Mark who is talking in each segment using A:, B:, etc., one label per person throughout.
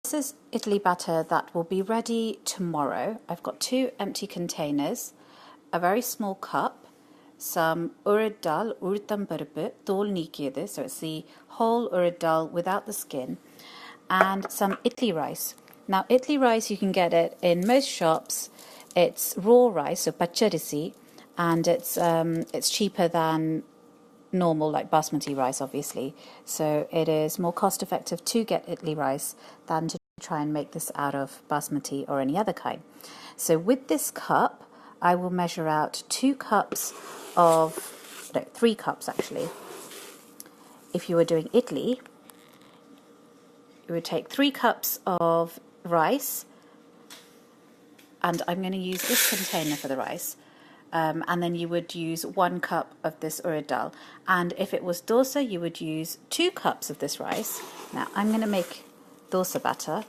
A: This is idli batter that will be ready tomorrow. I've got 2 empty containers, a very small cup, some urid dhal, uridam paruppu, thol neekiyadu, so it's the whole urid dhal without the skin, and some idli rice. Now, idli rice, you can get it in most shops. It's raw rice, so pacharisi, and it's cheaper than normal, like basmati rice, obviously. So it is more cost effective to get idli rice than to try and make this out of basmati or any other kind. So with this cup, I will measure out 3 cups actually. If you were doing idli, you would take 3 cups of rice, and I'm going to use this container for the rice. And then you would use 1 cup of this urid dal. And if it was dosa, you would use 2 cups of this rice. Now, I'm going to make dosa batter.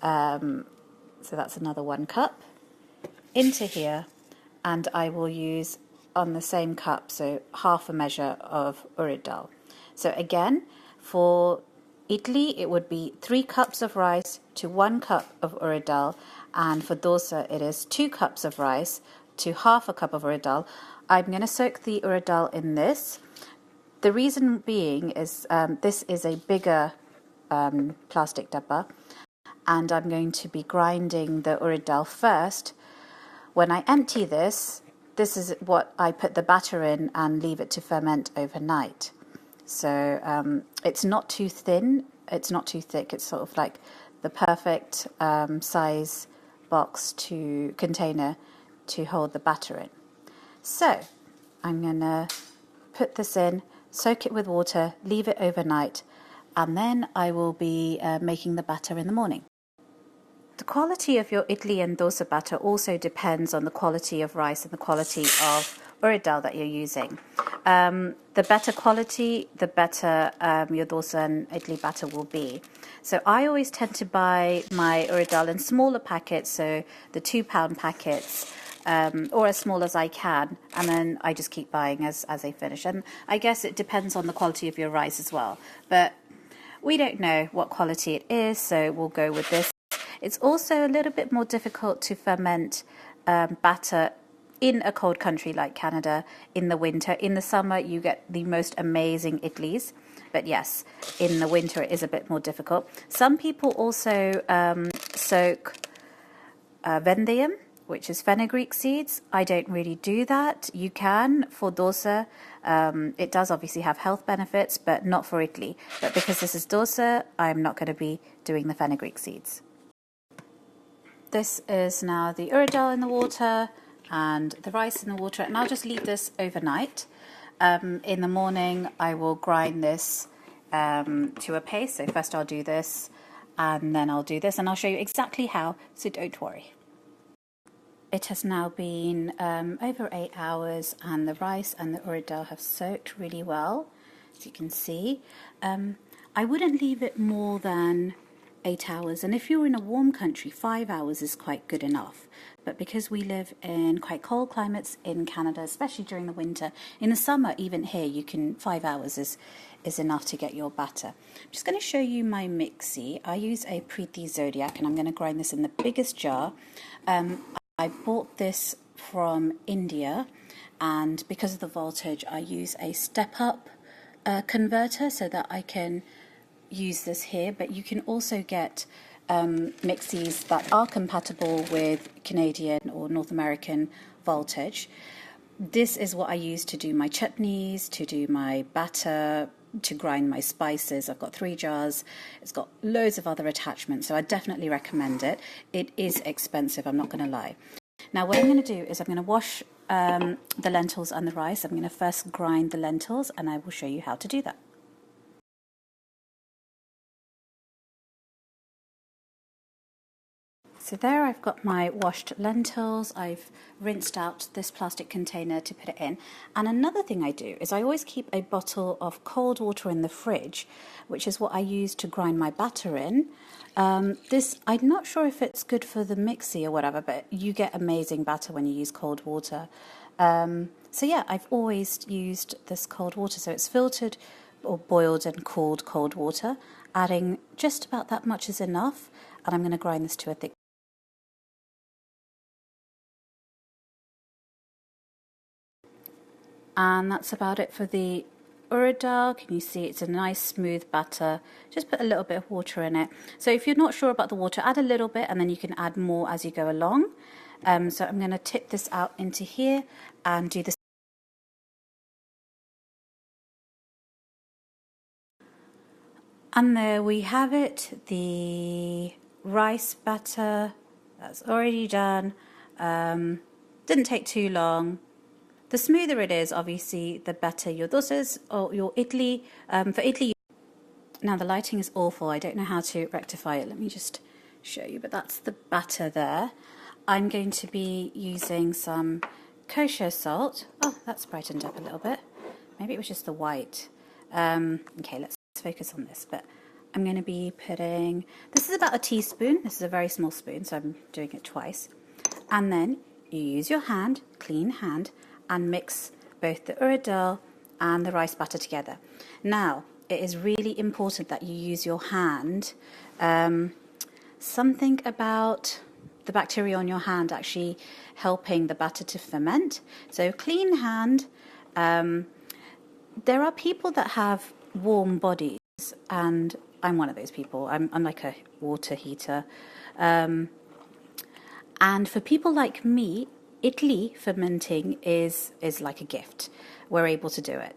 A: So that's another 1 cup into here. And I will use on the same cup, so half a measure of urid dal. So again, for idli, it would be 3 cups of rice to 1 cup of urid dal. And for dosa, it is 2 cups of rice to half a cup of urid dal. I'm going to soak the urid dal in this. The reason being is this is a bigger plastic dabba, and I'm going to be grinding the urid dal first. When I empty this, this is what I put the batter in and leave it to ferment overnight. So it's not too thin, it's not too thick, it's sort of like the perfect size box to container to hold the batter in. So I'm going to put this in, soak it with water, leave it overnight, and then I will be making the batter in the morning. The quality of your idli and dosa batter also depends on the quality of rice and the quality of urid dal that you're using. The better quality, the better your dosa and idli batter will be. So I always tend to buy my urid dal in smaller packets, so the 2-pound packets, or as small as I can, and then I just keep buying as they finish. And I guess it depends on the quality of your rice as well. But we don't know what quality it is, so we'll go with this. It's also a little bit more difficult to ferment batter in a cold country like Canada in the winter. In the summer, you get the most amazing idlis. But yes, in the winter, it is a bit more difficult. Some people also soak vendayam, which is fenugreek seeds. I don't really do that. You can for dosa. It does obviously have health benefits, but not for idli. But because this is dosa, I'm not going to be doing the fenugreek seeds. This is now the urid dal in the water and the rice in the water, and I'll just leave this overnight. In the morning, I will grind this to a paste. So first I'll do this, and then I'll do this, and I'll show you exactly how, so don't worry. It has now been over 8 hours, and the rice and the urid dal have soaked really well, as you can see. I wouldn't leave it more than 8 hours, and if you're in a warm country, 5 hours is quite good enough. But because we live in quite cold climates in Canada, especially during the winter, in the summer, even here, 5 hours is enough to get your batter. I'm just going to show you my mixie. I use a Preeti Zodiac, and I'm going to grind this in the biggest jar. I bought this from India, and because of the voltage, I use a step-up converter so that I can use this here. But you can also get mixies that are compatible with Canadian or North American voltage. This is what I use to do my chutneys, to do my batter, to grind my spices. I've got 3 jars. It's got loads of other attachments, so I definitely recommend it. It is expensive, I'm not going to lie. Now what I'm going to do is I'm going to wash the lentils and the rice. I'm going to first grind the lentils, and I will show you how to do that. So there I've got my washed lentils. I've rinsed out this plastic container to put it in. And another thing I do is I always keep a bottle of cold water in the fridge, which is what I use to grind my batter in. This, I'm not sure if it's good for the mixie or whatever, but you get amazing batter when you use cold water. So yeah, I've always used this cold water. So it's filtered or boiled and cooled cold water. adding just about that much is enough, and I'm going to grind this to a thick. And that's about it for the urid dal. Can you see it's a nice smooth batter? Just put a little bit of water in it. So if you're not sure about the water, add a little bit and then you can add more as you go along. So I'm going to tip this out into here and do this. And there we have it, the rice batter. That's already done. Didn't take too long. The smoother it is, obviously, the better your dosas or your idli. For idli, now the lighting is awful. I don't know how to rectify it. Let me just show you. But that's the batter there. I'm going to be using some kosher salt. Oh, that's brightened up a little bit. Maybe it was just the white. Okay, let's focus on this. But I'm going to be putting, this is about a teaspoon. This is a very small spoon, so I'm doing it twice. And then you use your hand, clean hand, and mix both the urid dal and the rice batter together. Now, it is really important that you use your hand. Something about the bacteria on your hand actually helping the batter to ferment. So clean hand. There are people that have warm bodies, and I'm one of those people. I'm like a water heater. And for people like me, idli fermenting is like a gift. We're able to do it.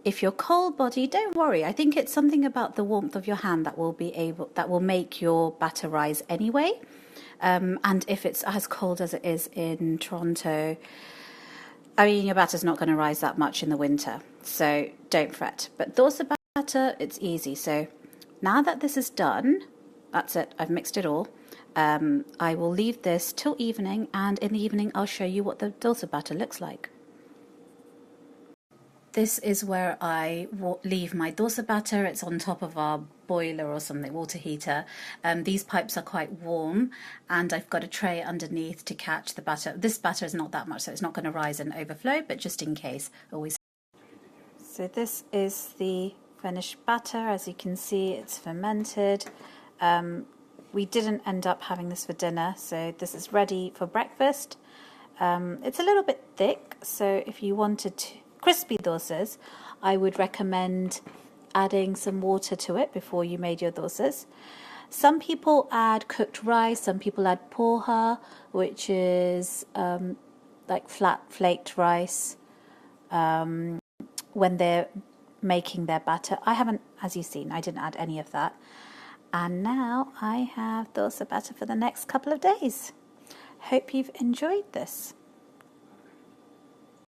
A: If you're cold body, don't worry. I think it's something about the warmth of your hand that will make your batter rise anyway. And if it's as cold as it is in Toronto, I mean, your batter's not going to rise that much in the winter, so don't fret. But dosa batter, it's easy. So now that this is done, that's it. I've mixed it all. I will leave this till evening, and in the evening I'll show you what the dosa batter looks like. This is where I leave my dosa batter. It's on top of our boiler or something, water heater. These pipes are quite warm, and I've got a tray underneath to catch the batter. This batter is not that much, so it's not going to rise and overflow, but just in case, always. So this is the finished batter. As you can see, it's fermented. We didn't end up having this for dinner, so this is ready for breakfast. It's a little bit thick, so if you wanted crispy dosas, I would recommend adding some water to it before you made your dosas. Some people add cooked rice, some people add poha, which is like flat flaked rice when they're making their batter. I haven't, as you've seen, I didn't add any of that. And now I have dosa batter for the next couple of days. Hope you've enjoyed this.